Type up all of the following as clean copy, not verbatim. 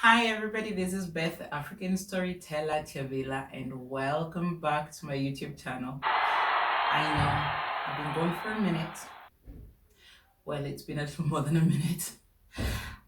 Hi everybody, this is Beth, the African Storyteller Atiavila, and welcome back to my YouTube channel. I know I've been gone for a minute. Well, it's been a little more than a minute,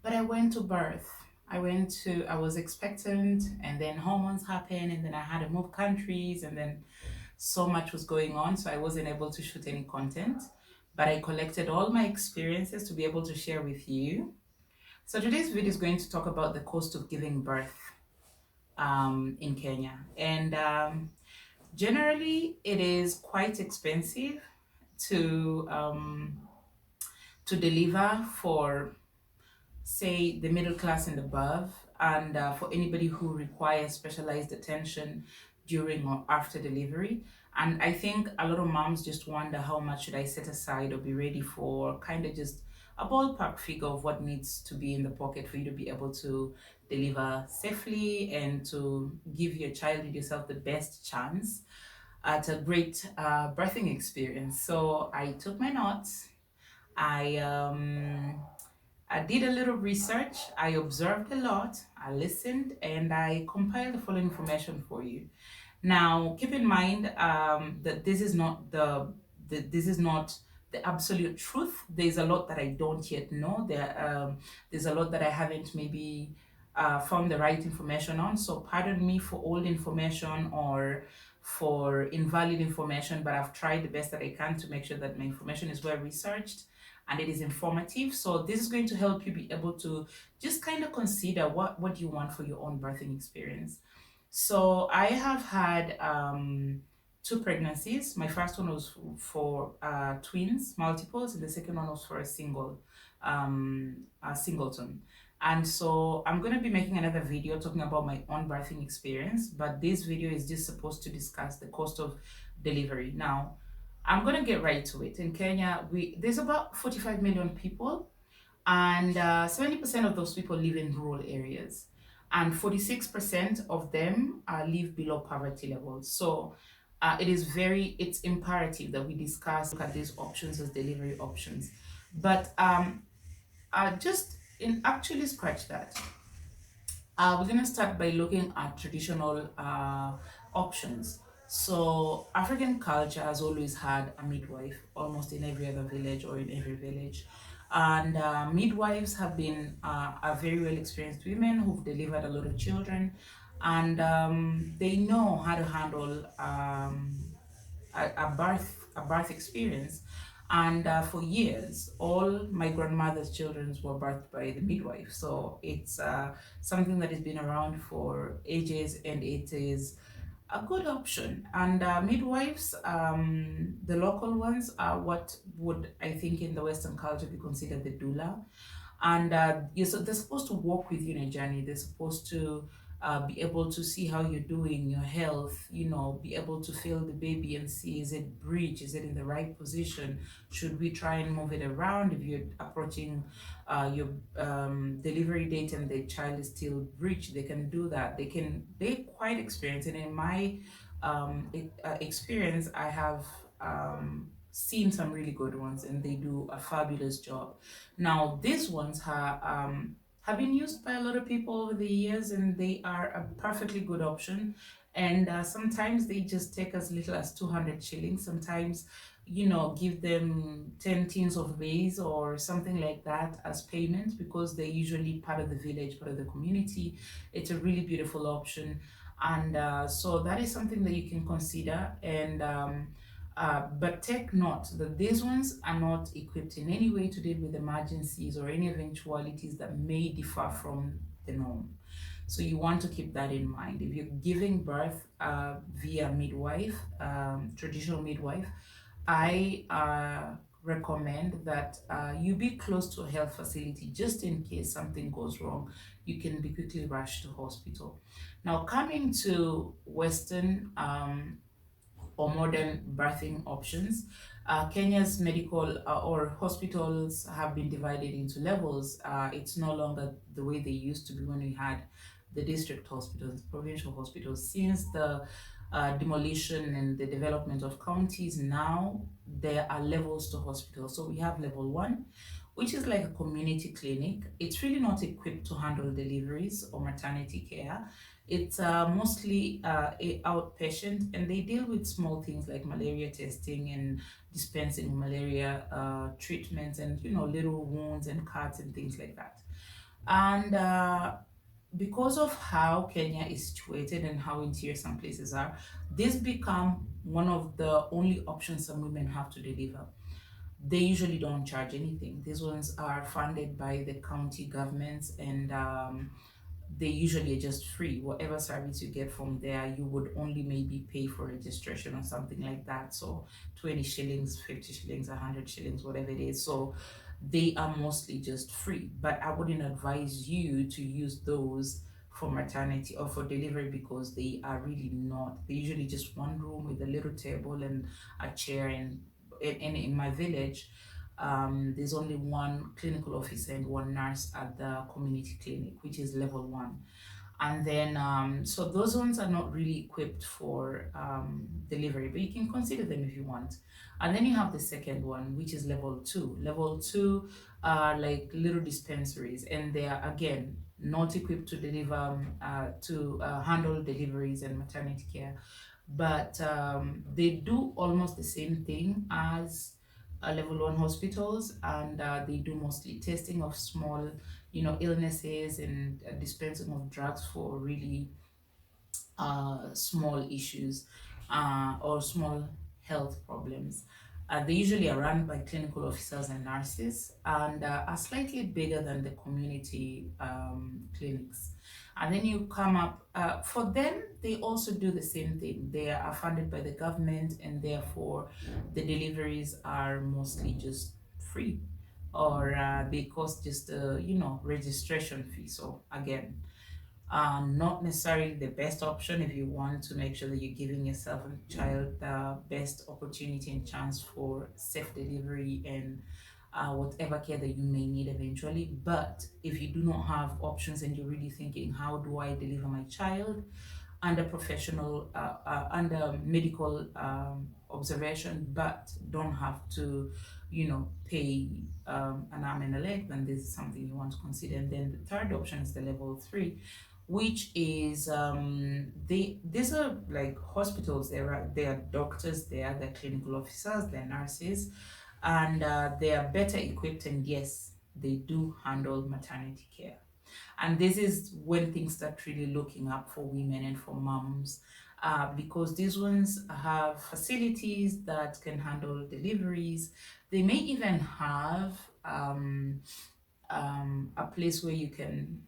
but I went to birth. I was expectant, and then hormones happened, and then I had to move countries, and then so much was going on, so I wasn't able to shoot any content. But I collected all my experiences to be able to share with you. So today's video is going to talk about the cost of giving birth in Kenya. And generally, it is quite expensive to deliver for, say, the middle class and above, and for anybody who requires specialized attention during or after delivery. And I think a lot of moms just wonder, how much should I set aside or be ready for, kind of just a ballpark figure of what needs to be in the pocket for you to be able to deliver safely and to give your child and yourself the best chance at a great birthing experience. So I took my notes. I I did a little research, I observed a lot, I listened, and I compiled the following information for you. Now, keep in mind that this is not this is not the absolute truth. There's a lot that I don't yet know. There's a lot that I haven't maybe found the right information on. So pardon me for old information or for invalid information, but I've tried the best that I can to make sure that my information is well researched and it is informative. So this is going to help you be able to just kind of consider what you want for your own birthing experience. So I have had two pregnancies. My first one was for twins, multiples, and the second one was for a singleton. And so I'm going to be making another video talking about my own birthing experience, but this video is just supposed to discuss the cost of delivery. Now, I'm going to get right to it. In Kenya, there's about 45 million people, and 70% of those people live in rural areas, and 46% of them live below poverty levels. So it's imperative that we discuss, look at these options as delivery options. But just in actually scratch that, we're going to start by looking at traditional options. So African culture has always had a midwife, almost in every other village or in every village. And midwives have been a very well experienced women who've delivered a lot of children, and they know how to handle a birth experience. And for years, all my grandmother's children were birthed by the midwife. So it's something that has been around for ages, and it is a good option. And midwives, the local ones, are what would, I think, in the Western culture be considered the doula. And so they're supposed to walk with you in a journey. They're supposed to be able to see how you're doing, your health, be able to feel the baby and see, is it breech, is it in the right position, should we try and move it around. If you're approaching your delivery date and the child is still breech, they can do that. They're quite experienced. And in my experience, I have seen some really good ones, and they do a fabulous job. Now, these ones have been used by a lot of people over the years, and they are a perfectly good option. And sometimes they just take as little as 200 shillings. Sometimes, give them 10 tins of maize or something like that as payment, because they're usually part of the village, part of the community. It's a really beautiful option. And so that is something that you can consider. And but take note that these ones are not equipped in any way to deal with emergencies or any eventualities that may differ from the norm. So you want to keep that in mind. If you're giving birth via midwife, traditional midwife, I recommend that you be close to a health facility, just in case something goes wrong. You can be quickly rushed to hospital. Now, coming to Western or modern birthing options, Kenya's medical or hospitals have been divided into levels. It's no longer the way they used to be when we had the district hospitals, provincial hospitals. Since the demolition and the development of counties, now there are levels to hospitals. So we have level 1, which is like a community clinic. It's really not equipped to handle deliveries or maternity care. It's mostly a outpatient, and they deal with small things like malaria testing and dispensing malaria treatments, and little wounds and cuts and things like that. And because of how Kenya is situated and how interior some places are, this become one of the only options some women have to deliver. They usually don't charge anything. These ones are funded by the county governments, and they usually are just free. Whatever service you get from there, you would only maybe pay for registration or something like that. So 20 shillings, 50 shillings, 100 shillings, whatever it is. So they are mostly just free. But I wouldn't advise you to use those for maternity or for delivery, because they are really not. They're usually just one room with a little table and a chair. And in my village, there's only one clinical officer and one nurse at the community clinic, which is level one. And then, so those ones are not really equipped for delivery, but you can consider them if you want. And then you have the second one, which is level two. Level two are like little dispensaries, and they are again not equipped to handle deliveries and maternity care, but they do almost the same thing as level one hospitals, and they do mostly testing of small, illnesses, and dispensing of drugs for really small issues or small health problems. They usually are run by clinical officers and nurses, and are slightly bigger than the community clinics. And then you come up, for them, they also do the same thing. They are funded by the government, and therefore the deliveries are mostly just free, or they cost just a, registration fee. So again, not necessarily the best option if you want to make sure that you're giving yourself and child the best opportunity and chance for safe delivery and whatever care that you may need eventually. But if you do not have options and you're really thinking, how do I deliver my child under professional, under medical observation, but don't have to, pay an arm and a leg, then this is something you want to consider. And then the third option is the level three, which is these are like hospitals. There are doctors there, they're clinical officers, they're nurses, and they are better equipped, and yes, they do handle maternity care. And this is when things start really looking up for women and for moms, because these ones have facilities that can handle deliveries. They may even have a place where you can,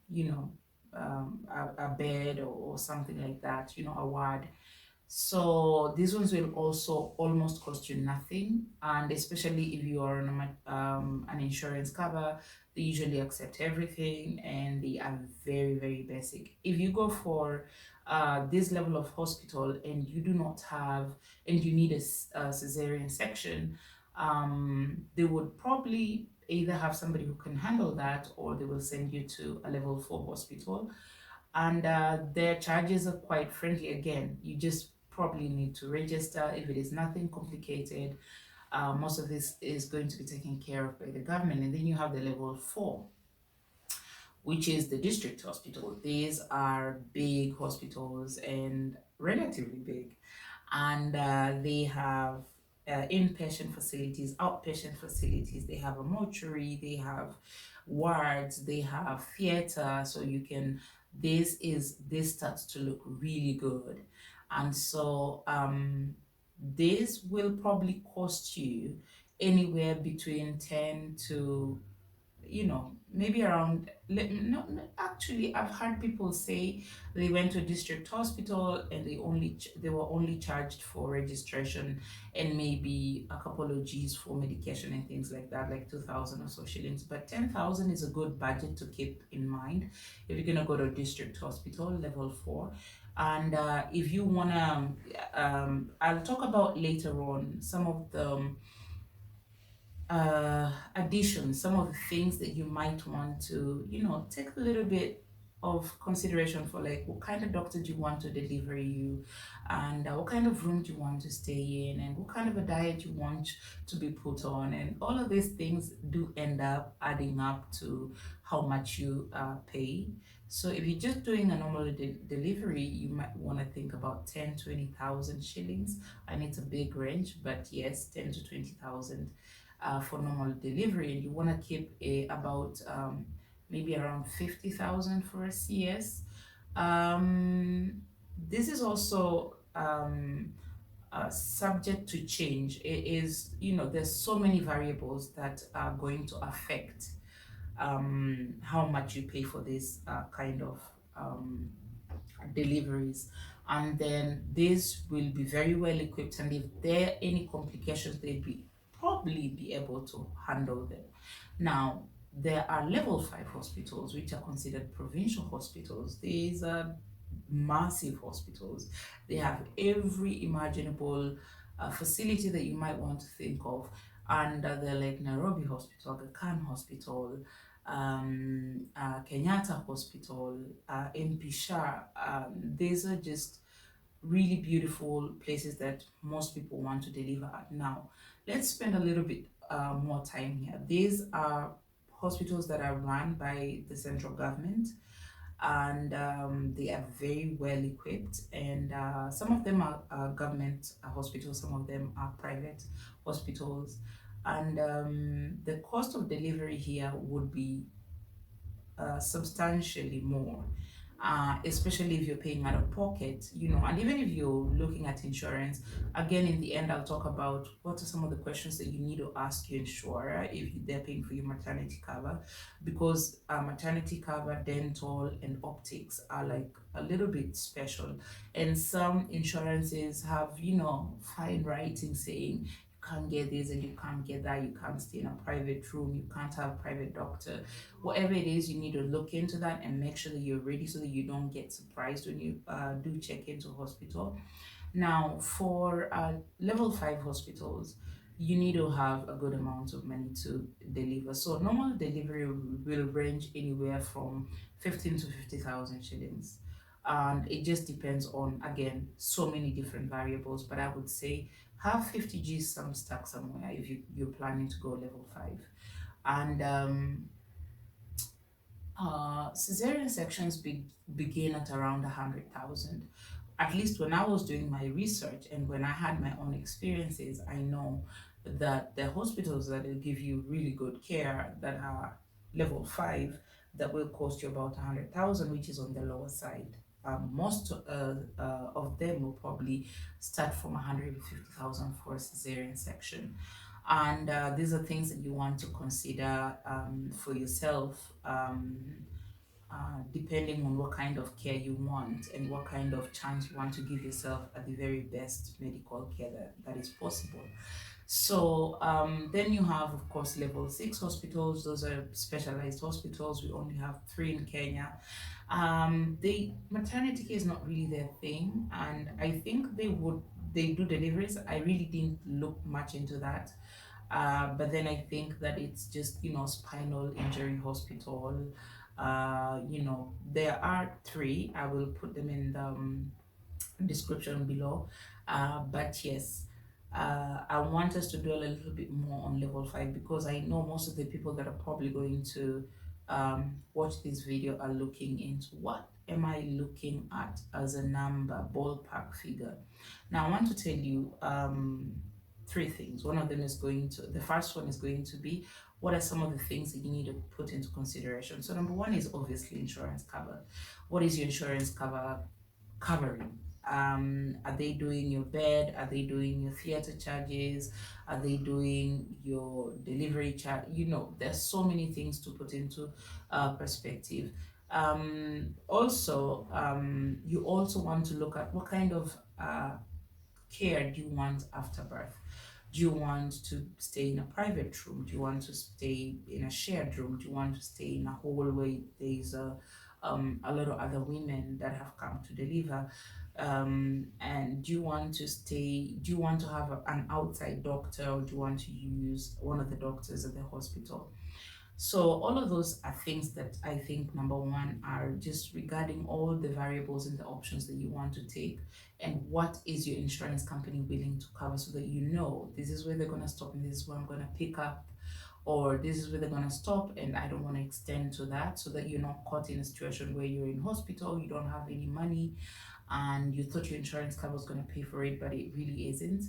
a bed, or something like that, a ward. So these ones will also almost cost you nothing, and especially if you are on an insurance cover, they usually accept everything, and they are very, very basic. If you go for this level of hospital and you do not have, and you need a cesarean section, they would probably either have somebody who can handle that, or they will send you to a level 4 hospital. And their charges are quite friendly. Again, you just probably need to register. If it is nothing complicated, most of this is going to be taken care of by the government. And then you have the level 4, which is the district hospital. These are big hospitals and relatively big, and they have inpatient facilities, outpatient facilities. They have a mortuary, they have wards, they have theater. So you can, this starts to look really good. And so this will probably cost you anywhere between 10 to, maybe around, no, no, actually, I've heard people say they went to a district hospital and they were only charged for registration and maybe a couple of G's for medication and things like that, like 2,000 or so shillings. But 10,000 is a good budget to keep in mind if you're gonna go to a district hospital level 4. And if you wanna, I'll talk about later on some of the additions, some of the things that you might want to, take a little bit of consideration for like what kind of doctor do you want to deliver you, and what kind of room do you want to stay in, and what kind of a diet you want to be put on, and all of these things do end up adding up to how much you pay. So if you're just doing a normal delivery, you might want to think about 10-20,000 shillings, and it's a big range, but yes, 10 to 20,000 for normal delivery, and you want to keep about maybe around 50,000 for a CS. This is also subject to change. It is, there's so many variables that are going to affect how much you pay for this kind of um, deliveries, and then this will be very well equipped, and if there are any complications, they'll be probably be able to handle them. Now, there are level 5 hospitals which are considered provincial hospitals. These are massive hospitals. They have every imaginable facility that you might want to think of, and they're like Nairobi Hospital, the Khan Hospital, Kenyatta Hospital, MP Shah. These are just really beautiful places that most people want to deliver at. Now, let's spend a little bit more time here. These are hospitals that are run by the central government, and they are very well equipped, and some of them are government hospitals, some of them are private hospitals, and the cost of delivery here would be substantially more, especially if you're paying out of pocket, and even if you're looking at insurance. Again, in the end, I'll talk about what are some of the questions that you need to ask your insurer if they're paying for your maternity cover, because maternity cover, dental, and optics are like a little bit special, and some insurances have, fine writing saying you can't get this and you can't get that, you can't stay in a private room, you can't have a private doctor. Whatever it is, you need to look into that and make sure that you're ready so that you don't get surprised when you do check into hospital. Now, for level 5 hospitals, you need to have a good amount of money to deliver. So normal delivery will range anywhere from 15 to 50,000 shillings. And it just depends on, again, so many different variables. But I would say have 50 G's some stuck somewhere if you're planning to go level 5. And cesarean sections begin at around 100,000. At least when I was doing my research and when I had my own experiences, I know that the hospitals that will give you really good care that are level 5, that will cost you about 100,000, which is on the lower side. Most of them will probably start from 150,000 for a cesarean section. And these are things that you want to consider for yourself, depending on what kind of care you want and what kind of chance you want to give yourself at the very best medical care that is possible. So then you have, of course, level 6 hospitals. Those are specialized hospitals. We only have 3 in Kenya. The maternity care is not really their thing, and I think they do deliveries. I really didn't look much into that. But then I think that it's just, spinal injury hospital. There are 3. I will put them in the description below. But yes, I want us to do a little bit more on level 5, because I know most of the people that are probably going to watch this video are looking into what am I looking at as a number, ballpark figure. Now, I want to tell you 3 things. The first one is going to be, what are some of the things that you need to put into consideration? So number 1 is obviously insurance cover. What is your insurance cover covering? Are they doing your bed? Are they doing your theater charges? Are they doing your delivery charge? There's so many things to put into perspective. Also, you also want to look at what kind of care do you want after birth? Do you want to stay in a private room? Do you want to stay in a shared room? Do you want to stay in a hallway? There's a lot of other women that have come to deliver. And do you want to have an outside doctor, or do you want to use one of the doctors at the hospital? So all of those are things that I think number one are just regarding all the variables and the options that you want to take, and what is your insurance company willing to cover, so that you know this is where they're gonna stop and this is where I'm gonna pick up, or this is where they're gonna stop and I don't want to extend to that, so that you're not caught in a situation where you're in hospital, you don't have any money, and you thought your insurance cover was going to pay for it, but it really isn't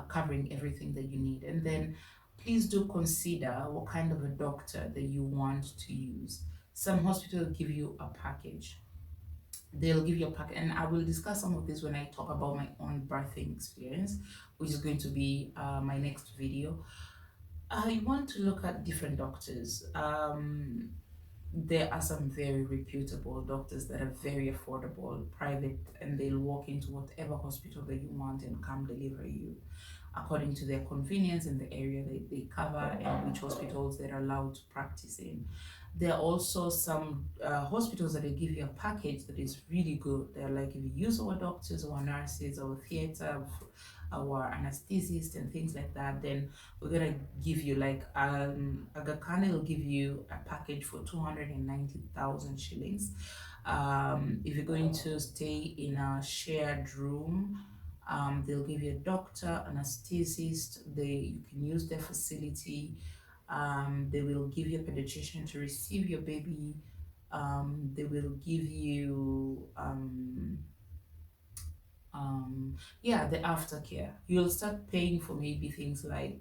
covering everything that you need. And then please do consider what kind of a doctor that you want to use. Some hospitals give you a package. They'll give you a package, and I will discuss some of this when I talk about my own birthing experience, which is going to be my next video. I want to look at different doctors. There are some very reputable doctors that are very affordable, private, and they'll walk into whatever hospital that you want and come deliver you according to their convenience and the area they cover and which hospitals they're allowed to practice in. There are also some hospitals that they give you a package that is really good. They're like, if you use our doctors, our nurses, our theater, our anesthesists, and things like that, then we're gonna give you like Aga Khan will give you a package for 290,000 shillings. If you're going to stay in a shared room, they'll give you a doctor, anesthetist. You can use their facility. They will give you a pediatrician to receive your baby. They will give you yeah, the aftercare. You'll start paying for maybe things like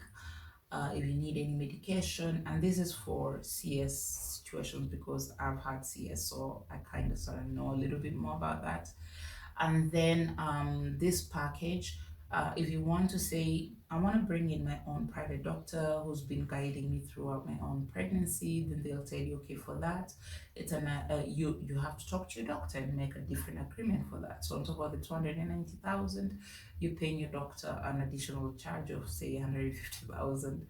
if you need any medication, and this is for CS situations because I've had CS, so I kind of sort of know a little bit more about that. And then this package, if you want to say, I want to bring in my own private doctor who's been guiding me throughout my own pregnancy, then they'll tell you, okay, for that, it's you have to talk to your doctor and make a different agreement for that. So on top of the 290,000, you're paying your doctor an additional charge of say 150,000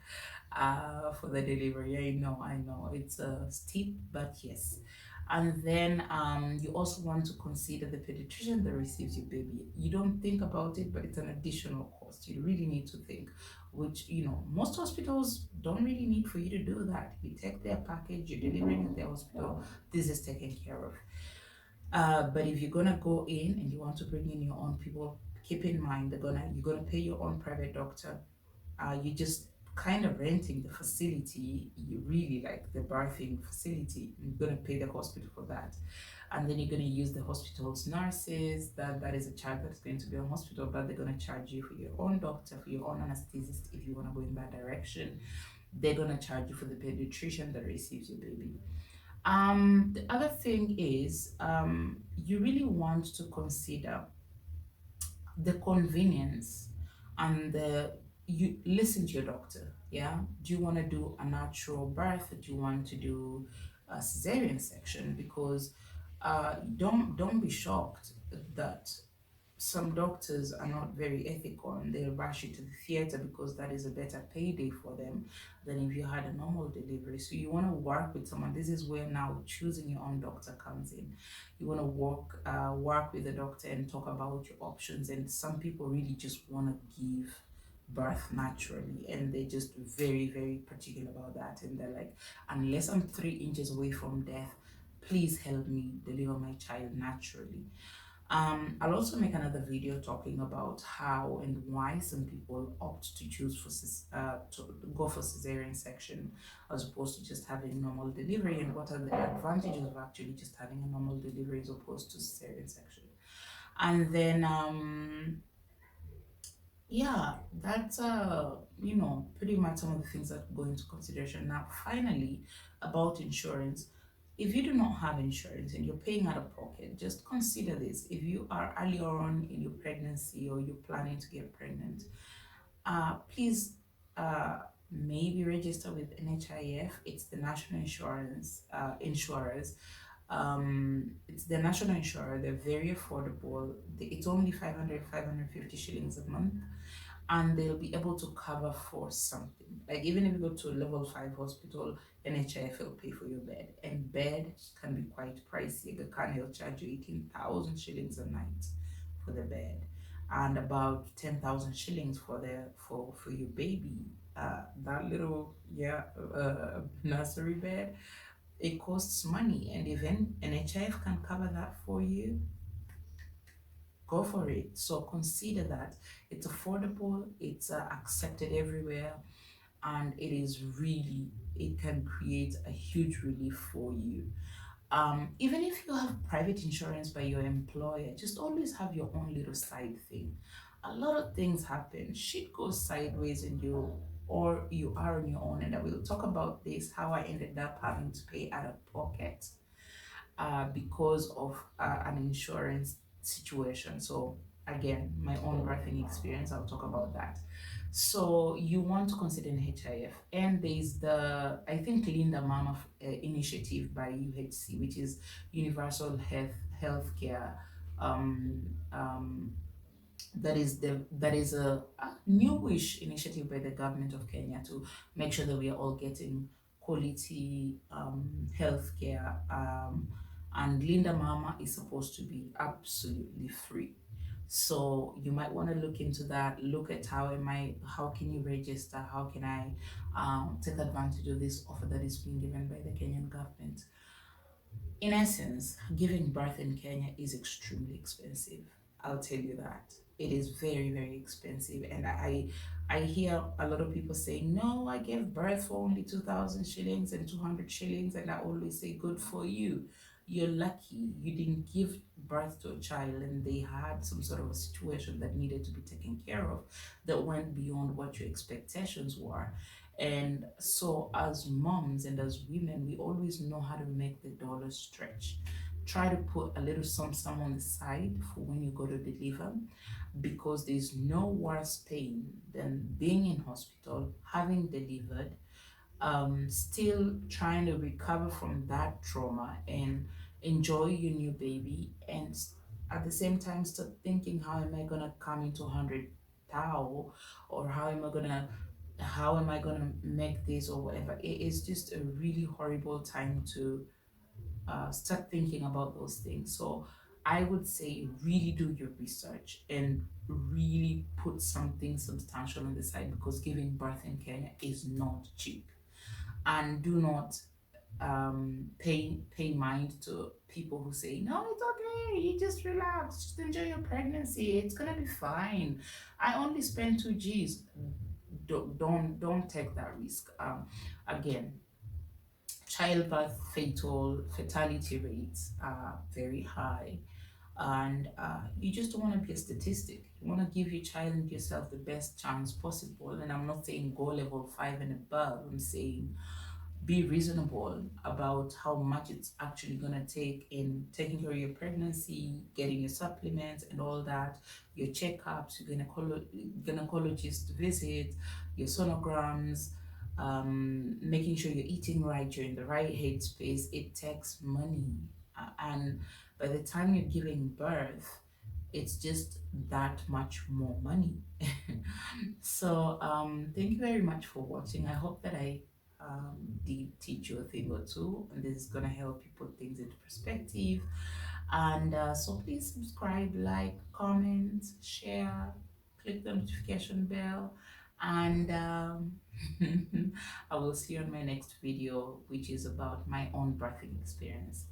for the delivery. I know, it's steep, but yes. And then you also want to consider the pediatrician that receives your baby. You don't think about it, but it's an additional cost. You really need to think, which, most hospitals don't really need for you to do that. You take their package, you're delivering at their hospital, this is taken care of. But if you're gonna go in and you want to bring in your own people, keep in mind you're gonna pay your own private doctor. You just kind of renting the facility. You really like the birthing facility. You're gonna pay the hospital for that, and then you're gonna use the hospital's nurses. That is a charge that's going to be on hospital, but they're gonna charge you for your own doctor, for your own anesthetist if you wanna go in that direction. They're gonna charge you for the pediatrician that receives your baby. The other thing is, you really want to consider the convenience and you listen to your doctor. Yeah, do you want to do a natural birth? Do you want to do a cesarean section? Because don't be shocked that some doctors are not very ethical and they'll rush you to the theater because that is a better payday for them than if you had a normal delivery. So you want to work with someone. This is where now choosing your own doctor comes in. You want to work with the doctor and talk about your options. And some people really just want to give birth naturally, and they're just very, very particular about that. And they're like, unless I'm 3 inches away from death, please help me deliver my child naturally. I'll also make another video talking about how and why some people opt to choose to go for cesarean section as opposed to just having normal delivery, and what are the advantages of actually just having a normal delivery as opposed to cesarean section. And then yeah, that's pretty much some of the things that go into consideration. Now finally, about insurance. If you do not have insurance and you're paying out of pocket, just consider this. If you are earlier on in your pregnancy or you're planning to get pregnant, please maybe register with NHIF. It's the national insurance insurers. It's the national insurer. They're very affordable. It's only 550 shillings a month, and they'll be able to cover for something. Like even if you go to a level 5 hospital, NHIF will pay for your bed, and bed can be quite pricey. The can will charge you 18,000 shillings a night for the bed, and about 10,000 shillings for your baby that little, yeah, nursery bed, it costs money. And if NHIF can cover that for you, go for it. So consider that it's affordable, it's accepted everywhere, and it is really, it can create a huge relief for you. Even if you have private insurance by your employer, just always have your own little side thing. A lot of things happen. Shit goes sideways and you are on your own. And I will talk about this, how I ended up having to pay out of pocket because of an insurance situation. So again, my own birthing experience, I'll talk about that. So you want to consider an HIF, and there's the, I think, Linda Mama initiative by UHC, which is Universal Healthcare. Um, um, that is a newish initiative by the government of Kenya to make sure that we are all getting quality healthcare. And Linda Mama is supposed to be absolutely free. So you might want to look into that. Look at how can you register? How can I take advantage of this offer that is being given by the Kenyan government? In essence, giving birth in Kenya is extremely expensive. I'll tell you that. It is very, very expensive. And I hear a lot of people say, no, I gave birth for only 2,000 shillings and 200 shillings. And I always say, good for you. You're lucky. You didn't give birth to a child and they had some sort of a situation that needed to be taken care of that went beyond what your expectations were. And so, as moms and as women, we always know how to make the dollar stretch. Try to put a little some on the side for when you go to deliver, because there's no worse pain than being in hospital, having delivered, still trying to recover from that trauma and enjoy your new baby, and at the same time start thinking, how am I gonna come into 100 thou, or how am I gonna make this or whatever. It is just a really horrible time to start thinking about those things. So I would say really do your research and really put something substantial on the side, because giving birth in Kenya is not cheap. And do not pay mind to people who say, no, it's okay, you just relax, just enjoy your pregnancy, it's gonna be fine, I only spent 2 G's. Don't take that risk. Again, childbirth fatality rates are very high, and you just don't want to be a statistic. You want to give your child and yourself the best chance possible. And I'm not saying go level 5 and above, I'm saying be reasonable about how much it's actually going to take in taking care of your pregnancy, getting your supplements and all that, your checkups, your gynecologist visit, your sonograms, making sure you're eating right, you're in the right headspace. It takes money. And by the time you're giving birth, it's just that much more money. So thank you very much for watching. I hope that I did teach you a thing or two, and this is gonna help you put things into perspective. And so please subscribe, like, comment, share, click the notification bell, and I will see you on my next video, which is about my own birthing experience.